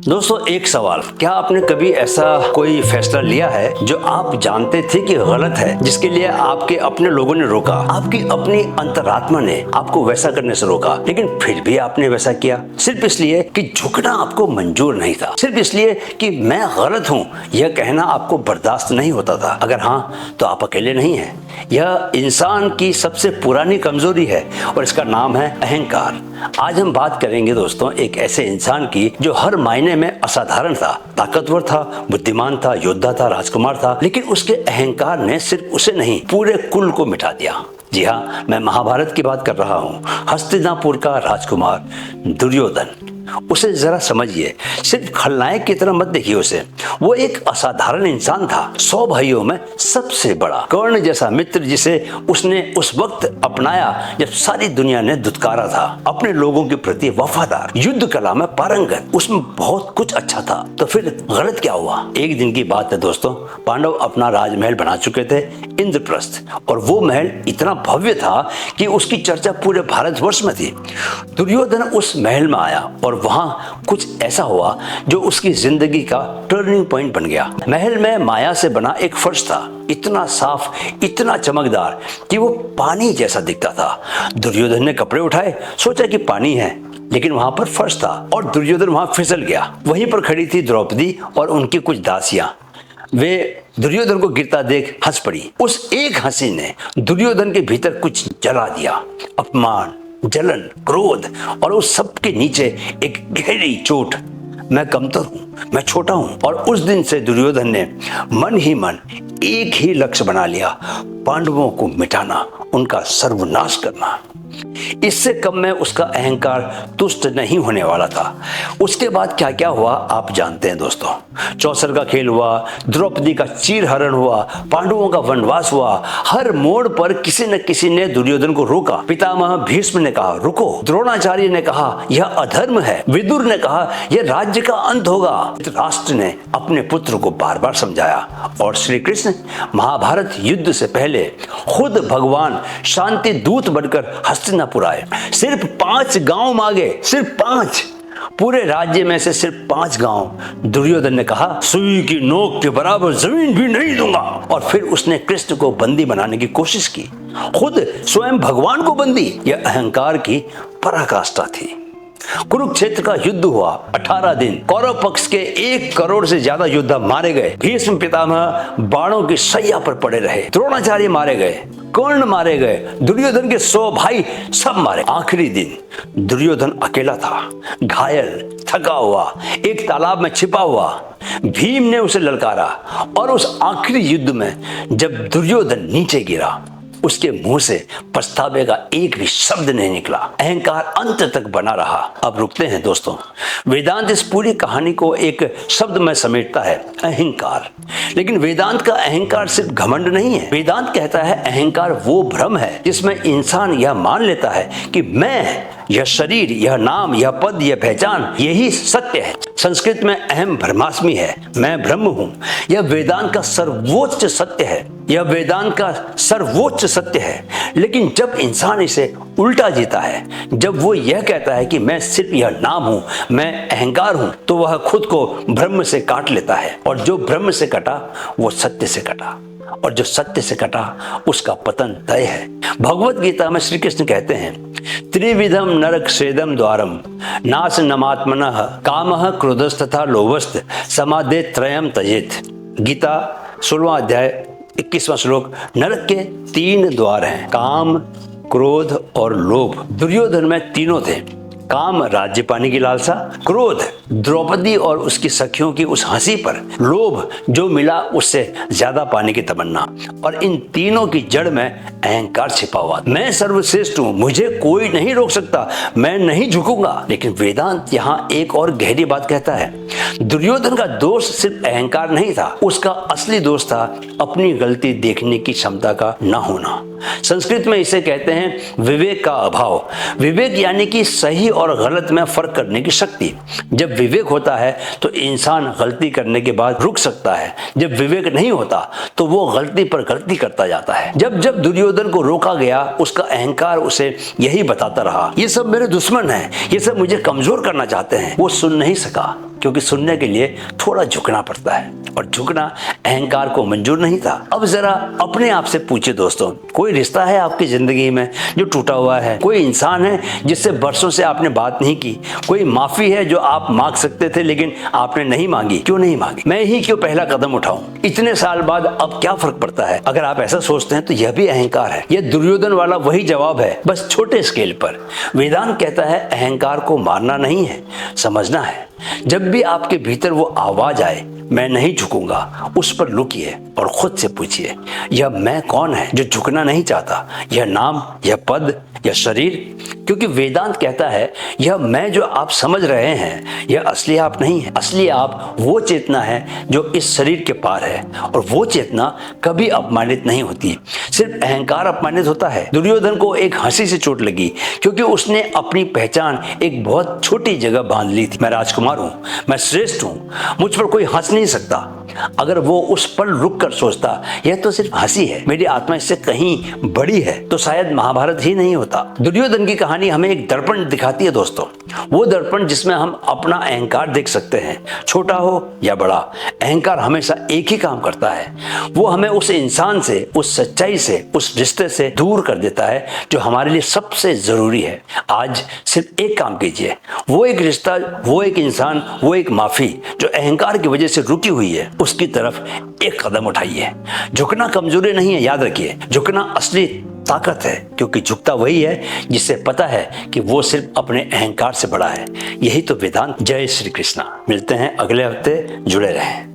दोस्तों एक सवाल, क्या आपने कभी ऐसा कोई फैसला लिया है जो आप जानते थे कि गलत है, जिसके लिए आपके अपने लोगों ने रोका, आपकी अपनी अंतरात्मा ने आपको वैसा करने से रोका, लेकिन फिर भी आपने वैसा किया सिर्फ इसलिए कि झुकना आपको मंजूर नहीं था, सिर्फ इसलिए कि मैं गलत हूँ यह कहना आपको बर्दाश्त नहीं होता था? अगर हाँ तो आप अकेले नहीं हैं। यह इंसान की सबसे पुरानी कमजोरी है और इसका नाम है अहंकार। आज हम बात करेंगे दोस्तों एक ऐसे इंसान की जो हर मायने में असाधारण था, ताकतवर था, बुद्धिमान था, योद्धा था, राजकुमार था, लेकिन उसके अहंकार ने सिर्फ उसे नहीं पूरे कुल को मिटा दिया। जी हाँ, मैं महाभारत की बात कर रहा हूँ। हस्तिनापुर का राजकुमार दुर्योधन। उसे जरा समझिए, सिर्फ खलनायक की तरह मत देखिए उसे। वो एक असाधारण इंसान था, 100 भाइयों में सबसे बड़ा, कर्ण जैसा मित्र जिसे उसने उस वक्त अपनाया जब सारी दुनिया ने दुत्कारा था, अपने लोगों के प्रति वफादार, युद्ध कला में पारंगत, उसमें बहुत कुछ अच्छा था। तो फिर गलत क्या हुआ? एक दिन की बात है दोस्तों, पांडव अपना राजमहल बना चुके थे, इंद्रप्रस्थ, और वो महल इतना भव्य था कि उसकी चर्चा पूरे भारतवर्ष में थी। दुर्योधन उस महल में आया और वहां कुछ ऐसा हुआ जो उसकी जिंदगी का टर्निंग पॉइंट बन गया। महल में माया से बना एक फर्श था, इतना साफ, इतना चमकदार कि वो पानी जैसा दिखता था। दुर्योधन ने कपड़े उठाए, सोचा कि पानी है, लेकिन वहां पर फर्श था और दुर्योधन वहां फिसल गया। वहीं पर खड़ी थी द्रौपदी और उनकी कुछ दासियां। वे दुर्योधन को गिरता देख हंस पड़ी। उस एक हंसी ने दुर्योधन के भीतर कुछ जला दिया। अपमान, जलन, क्रोध और उस सब के नीचे एक गहरी चोट। मैं कमतर हूं, मैं छोटा हूं। और उस दिन से दुर्योधन ने मन ही मन एक ही लक्ष्य बना लिया, पांडवों को मिटाना, उनका सर्वनाश करना। इससे कम में उसका अहंकार तुष्ट नहीं होने वाला था। उसके बाद क्या क्या हुआ आप जानते हैं दोस्तों। चौसर का खेल हुआ, द्रौपदी का चीरहरण हुआ, पांडवों का वनवास हुआ। हर मोड़ पर किसी न किसी ने दुर्योधन को रोका। पितामह भीष्म ने कहा रुको, द्रोणाचार्य ने कहा यह अधर्म है, विदुर ने कहा यह राज्य का अंत होगा, राष्ट्र ने अपने पुत्र को बार बार समझाया, और श्री कृष्ण महाभारत युद्ध से पहले खुद भगवान शांति दूत बनकर हस्तिनापुर आए। सिर्फ 5 गांव मांगे, सिर्फ 5, पूरे राज्य में से सिर्फ 5 गांव। दुर्योधन ने कहा सुई की नोक के बराबर जमीन भी नहीं दूंगा, और फिर उसने कृष्ण को बंदी बनाने की कोशिश की, खुद स्वयं भगवान को बंदी। यह अहंकार की पराकाष्ठा थी। कुरुक्षेत्र का युद्ध हुआ, 18 दिन कौरव पक्ष के 1 करोड़ से ज्यादा योद्धा मारे गए। भीष्म पितामह बाणों की सैया पर पड़े रहे, द्रोणाचार्य मारे गए, कर्ण मारे गए, दुर्योधन के 100 भाई सब मारे। आखिरी दिन दुर्योधन अकेला था, घायल, थका हुआ, एक तालाब में छिपा हुआ। भीम ने उसे ललकारा, और उस आखिरी युद्ध में जब दुर्योधन नीचे गिरा, उसके मुंह से पछतावे का एक भी शब्द नहीं निकला। अहंकार अंत तक बना रहा। अब रुकते हैं दोस्तों। वेदांत इस पूरी कहानी को एक शब्द में समेटता है, अहंकार। लेकिन वेदांत का अहंकार सिर्फ घमंड नहीं है। वेदांत कहता है अहंकार वो भ्रम है जिसमें इंसान यह मान लेता है कि मैं, यह शरीर, यह नाम, यह पद, यह पहचान, यही सत्य है। संस्कृत में अहम ब्रह्मास्मि है, मैं ब्रह्म हूं। यह वेदांत का सर्वोच्च सत्य है, यह वेदांत का सर्वोच्च सत्य है। लेकिन जब इंसान इसे उल्टा जीता है, जब वो यह कहता है कि मैं सिर्फ यह नाम हूं, मैं अहंकार हूं, तो वह खुद को ब्रह्म से काट लेता है। और जो ब्रह्म से कटा वो सत्य से कटा, और जो सत्य से कटा उसका पतन तय है। भगवत गीता में श्री कृष्ण कहते हैं त्रिविधम नरक स्वेदम द्वारम नाश नमात्मनः कामः क्रोधस्तथा लोभस्त समाधे त्रयम त्यजेत। गीता 16वां अध्याय 21वां श्लोक। नरक के 3 द्वार हैं, काम, क्रोध और लोभ। दुर्योधन में तीनों थे। काम, राज्य पाने की लालसा, क्रोध, द्रौपदी और उसकी सखियों की उस हंसी पर, लोभ, जो मिला उससे ज्यादा पाने की तमन्ना, और इन तीनों की जड़ में अहंकार छिपा हुआ। मैं सर्वश्रेष्ठ हूं, मुझे कोई नहीं रोक सकता, मैं नहीं झुकूंगा। लेकिन वेदांत यहाँ एक और गहरी बात कहता है। दुर्योधन का दोष सिर्फ अहंकार नहीं था, उसका असली दोष था अपनी गलती देखने की क्षमता का न होना। संस्कृत में इसे कहते हैं विवेक का अभाव। विवेक यानी कि सही और गलत में फर्क करने की शक्ति। जब विवेक होता है तो इंसान गलती करने के बाद रुक सकता है। जब विवेक नहीं होता तो वो गलती पर गलती करता जाता है। जब जब दुर्योधन को रोका गया, उसका अहंकार उसे यही बताता रहा, ये सब मेरे दुश्मन हैं, ये सब मुझे कमजोर करना चाहते हैं। वो सुन नहीं सका। क्योंकि सुनने के लिए थोड़ा झुकना पड़ता है, और झुकना अहंकार को मंजूर नहीं था। अब जरा अपने आप से पूछिए दोस्तों, कोई रिश्ता है आपकी जिंदगी में जो टूटा हुआ है? कोई इंसान है जिससे बरसों से आपने बात नहीं की? कोई माफी है जो आप मांग सकते थे लेकिन आपने नहीं मांगी? क्यों नहीं मांगी? मैं ही क्यों पहला कदम उठाऊं? इतने साल बाद अब क्या फर्क पड़ता है? अगर आप ऐसा सोचते हैं तो यह भी अहंकार है। यह दुर्योधन वाला वही जवाब है, बस छोटे स्केल पर। वेदांत कहता है अहंकार को मारना नहीं है, समझना है। जब भी आपके भीतर वो आवाज आए, मैं नहीं झुकूंगा, उस पर रुकिए और खुद से पूछिए, यह मैं कौन है जो झुकना नहीं चाहता? यह नाम, यह पद, यह शरीर? क्योंकि वेदांत कहता है यह मैं जो आप समझ रहे हैं यह असली आप नहीं है। असली आप वो चेतना है जो इस शरीर के पार है, और वो चेतना कभी अपमानित नहीं होती। सिर्फ अहंकार अपमानित होता है। दुर्योधन को एक हंसी से चोट लगी क्योंकि उसने अपनी पहचान एक बहुत छोटी जगह बांध ली थी। मैं राजकुमार हूं, मैं श्रेष्ठ हूं, मुझ पर कोई हंस नहीं सकता। अगर वो उस पल रुक कर सोचता यह तो सिर्फ हंसी है, मेरी आत्मा इससे कहीं बड़ी है, तो शायद महाभारत ही नहीं होता। दुर्योधन की कहानी हमें एक दर्पण दिखाती है दोस्तों, वो दर्पण जिसमें हम अपना अहंकार देख सकते हैं, छोटा हो या बड़ा। अहंकार हमेशा एक ही काम करता है, वो हमें उस इंसान से, उस सच्चाई से, उस रिश्ते से दूर कर देता है जो हमारे लिए सबसे जरूरी है। आज सिर्फ एक काम कीजिए, वो एक रिश्ता, वो एक इंसान, वो एक माफी जो अहंकार की वजह से रुकी हुई है, उसकी तरफ एक कदम उठाइए। झुकना कमजोरी नहीं है, याद रखिए, झुकना असली ताकत है, क्योंकि झुकता वही है जिससे पता है कि वो सिर्फ अपने अहंकार से बड़ा है। यही तो वेदांत। जय श्री कृष्णा। मिलते हैं अगले हफ्ते, जुड़े रहें।